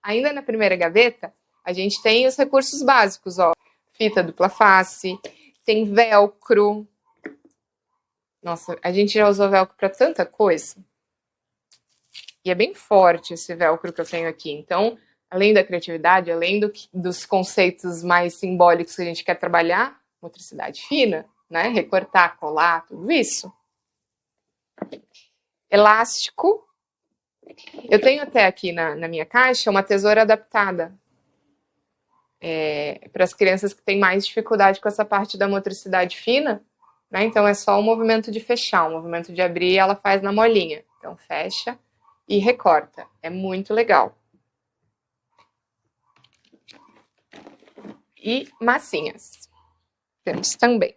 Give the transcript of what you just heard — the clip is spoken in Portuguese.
Ainda na primeira gaveta, a gente tem os recursos básicos, ó. Fita dupla face, tem velcro. Nossa, a gente já usou velcro para tanta coisa. E é bem forte esse velcro que eu tenho aqui. Então, além da criatividade, além dos conceitos mais simbólicos que a gente quer trabalhar, motricidade fina, né? Recortar, colar, tudo isso. Elástico. Eu tenho até aqui na minha caixa uma tesoura adaptada. Para as crianças que têm mais dificuldade com essa parte da motricidade fina, né? Então é só o movimento de fechar, o movimento de abrir, ela faz na molinha. Então fecha e recorta. É muito legal. E massinhas. Temos também.